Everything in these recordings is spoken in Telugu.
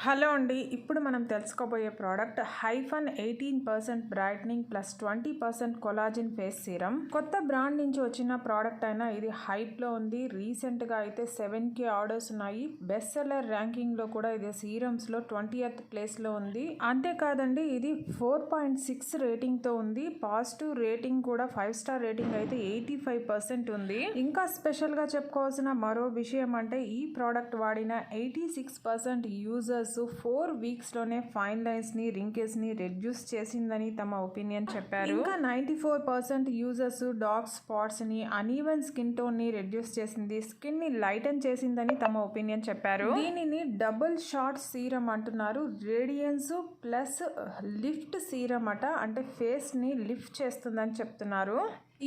హలో అండి. ఇప్పుడు మనం తెలుసుకోబోయే product hyphen 18% brightening plus 20% collagen face serum. కొత్త బ్రాండ్ నుంచి వచ్చిన ప్రోడక్ట్ అయినా ఇది హైప్లో ఉంది. రీసెంట్గా అయితే 7K ఆర్డర్స్ ఉన్నాయి. బెస్ట్ సెల్లర్ ర్యాంకింగ్లో కూడా ఇది సీరమ్స్లో 20th ప్లేస్లో ఉంది. అంతేకాదండి, ఇది 4.6 రేటింగ్తో ఉంది. పాజిటివ్ రేటింగ్ కూడా 5 స్టార్ రేటింగ్ అయితే 85% ఉంది. ఇంకా స్పెషల్గా చెప్పుకోవాల్సిన మరో విషయం అంటే ఈ ప్రోడక్ట్ వాడిన 86% యూజర్స్ 4 వీక్స్ లోనే ఫైన్ లైన్స్ ని రింకిల్స్ ని రెడ్యూస్ చేసిందని తమ ఒపీనియన్ చెప్పారు. ఇంకా 94% యూజర్స్ డార్క్ స్పాట్స్ ని అన్ఈవెన్ స్కిన్ టోన్ ని రెడ్యూస్ చేసింది, స్కిన్ ని లైటన్ చేసిందని తమ ఒపీనియన్ చెప్పారు. దీనిని డబుల్ షాట్ సీరం అంటున్నారు. రేడియన్స్ ప్లస్ లిఫ్ట్ సీరం అట, అంటే ఫేస్ ని లిఫ్ట్ చేస్తుందని చెప్తున్నారు.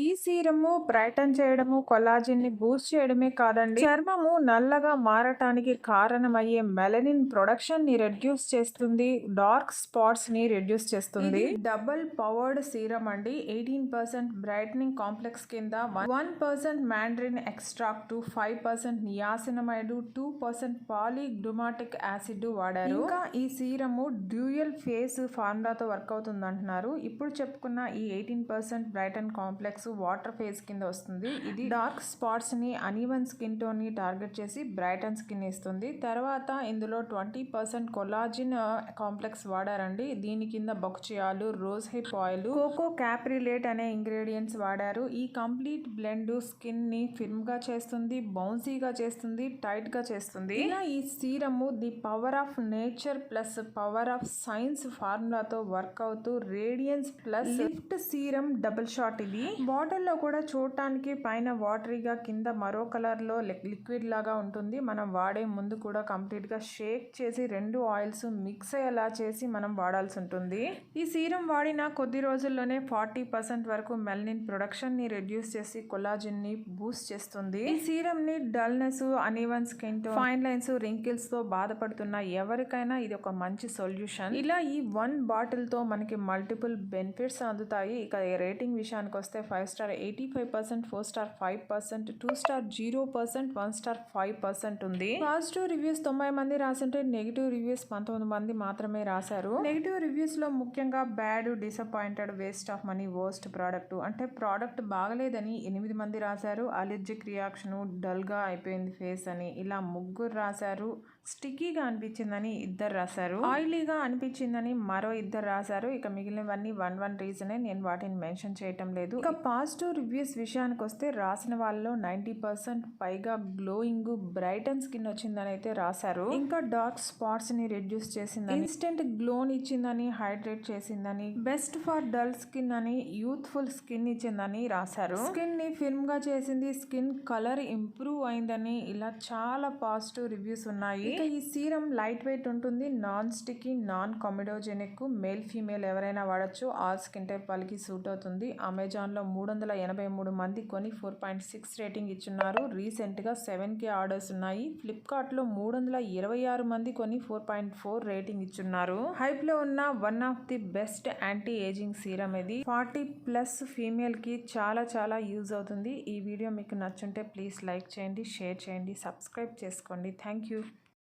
ఈ సీరము బ్రైటన్ చేయడము, కొలాజిన్ ని బూస్ట్ చేయడమే కాదండి, చర్మము నల్లగా మారటానికి కారణమయ్యే మెలనిన్ ప్రొడక్షన్ ని రెడ్యూస్ చేస్తుంది, డార్క్ స్పాట్స్ ని రెడ్యూస్ చేస్తుంది. డబుల్ పవర్డ్ సీరం అండి. 18% బ్రైట్నింగ్ కాంప్లెక్స్ కింద 1% మ్యాండ్రిన్ ఎక్స్ట్రాక్ట్, 5% నియాసినమైడ్, 2% పాలీగ్లుమాటిక్ యాసిడ్ వాడారు. ఇంకా ఈ సీరము డ్యూయల్ ఫేస్ ఫార్ములాతో వర్క్ అవుతుంది అంటున్నారు. ఇప్పుడు చెప్పుకున్న ఈ 18% బ్రైటన్ కాంప్లెక్స్ వాటర్ ఫేజ్ కింద వస్తుంది. ఇది డార్క్ స్పాట్స్ ని అన్ఈవెన్ స్కిన్ టోన్ ని టార్గెట్ చేసి బ్రైటన్ స్కిన్ ఇస్తుంది. తర్వాత ఇందులో 20% కొలాజిన్ కాంప్లెక్స్ వాడారండి. దీని కింద బొక్చియాలు, rose hip oil, cocoa caprylate అనే ఇంగ్రీడియంట్స్ వాడారు. ఈ కంప్లీట్ బ్లెండ్ స్కిన్ ని ఫిర్మ్ గా చేస్తుంది, బౌన్సీగా చేస్తుంది, టైట్ గా చేస్తుంది. ఇలా ఈ serum the power of nature plus power of science ఫార్ములాతో వర్క్ అవుతూ radiance plus lift serum double shot. ఇది బాటిల్ లో కూడా చూడటానికి పైన వాటరీగా, కింద మరో కలర్ లో లిక్విడ్ లాగా ఉంటుంది. మనం వాడే ముందు కూడా కంప్లీట్ గా షేక్ చేసి 2 ఆయిల్స్ మిక్స్ అయ్యేలా చేసి మనం వాడాల్సి ఉంటుంది. ఈ సీరం వాడిన కొద్ది రోజుల్లోనే 40% వరకు మెలనిన్ ప్రొడక్షన్ ని రెడ్యూస్ చేసి కొలాజిన్ ని బూస్ట్ చేస్తుంది. ఈ సీరం ని dullness, uneven skin tone, fine lines, wrinkles తో బాధపడుతున్న ఎవరికైనా ఇది ఒక మంచి సొల్యూషన్. ఇలా ఈ 1 బాటిల్ తో మనకి మల్టిపుల్ బెనిఫిట్స్ అందుతాయి. ఇక రేటింగ్ విషయానికి వస్తే 5 స్టార్ 85%, 4 స్టార్ 5%, 2 స్టార్ 0%, 1 స్టార్ 5% ఉంది. పాజిటివ్ రివ్యూస్ 90 మంది రాసింటే నెగిటివ్ రివ్యూస్ 19 మంది మాత్రమే రాశారు. నెగిటివ్ రివ్యూస్ లో ముఖ్యంగా bad, disappointed, waste of money, worst product, అంటే ప్రోడక్ట్ బాగలేదని 8 మంది రాశారు. అలర్జిక్ రియాక్షన్, డల్ గా అయిపోయింది ఫేస్ అని ఇలా 3 రాశారు. స్టిక్కీగా అనిపించిందని 2 రాశారు. ఆయిలీగా అనిపించిందని మరో 2 రాశారు. ఇక మిగిలినవన్నీ 1 రీజనే, నేను వాటిని మెన్షన్ చేయటం లేదు. ఇక పాజిటివ్ రివ్యూస్ విషయానికి వస్తే రాసిన వాళ్ళలో 90% పైగా గ్లోయింగ్, బ్రైటన్ స్కిన్ వచ్చిందని అయితే రాశారు. ఇంకా డార్క్ స్పాట్స్ ని రెడ్యూస్ చేసిందని, ఇన్స్టెంట్ గ్లోని ఇచ్చిందని, హైడ్రేట్ చేసిందని, బెస్ట్ ఫర్ డల్ స్కిన్ అని, యూత్ఫుల్ స్కిన్ ఇచ్చిందని రాశారు. స్కిన్ ని ఫిర్మ్ గా చేసింది, స్కిన్ కలర్ ఇంప్రూవ్ అయిందని, ఇలా చాలా పాజిటివ్ రివ్యూస్ ఉన్నాయి. ఇక ఈ సీరం లైట్ వెయిట్ ఉంటుంది, non sticky, non comedogenic, male female ఎవరైనా వాడచ్చు. ఆల్ స్కిన్ టైప్ వాళ్ళకి సూట్ అవుతుంది. అమెజాన్ లో 383 మంది కొని 4.6 రేటింగ్ ఇచ్చున్నారు. రీసెంట్ గా 7K ఆర్డర్స్ ఉన్నాయి. ఫ్లిప్కార్ట్ లో 326 మంది కొని 4.4 రేటింగ్ ఇచ్చున్నారు. హైప్ లో ఉన్న one of the best anti ageing serum ఇది. 40+ ఫీమేల్ కి చాలా యూజ్ అవుతుంది. ఈ వీడియో మీకు నచ్చుంటే ప్లీజ్ లైక్ చేయండి, షేర్ చేయండి, సబ్స్క్రైబ్ చేసుకోండి. Thank you.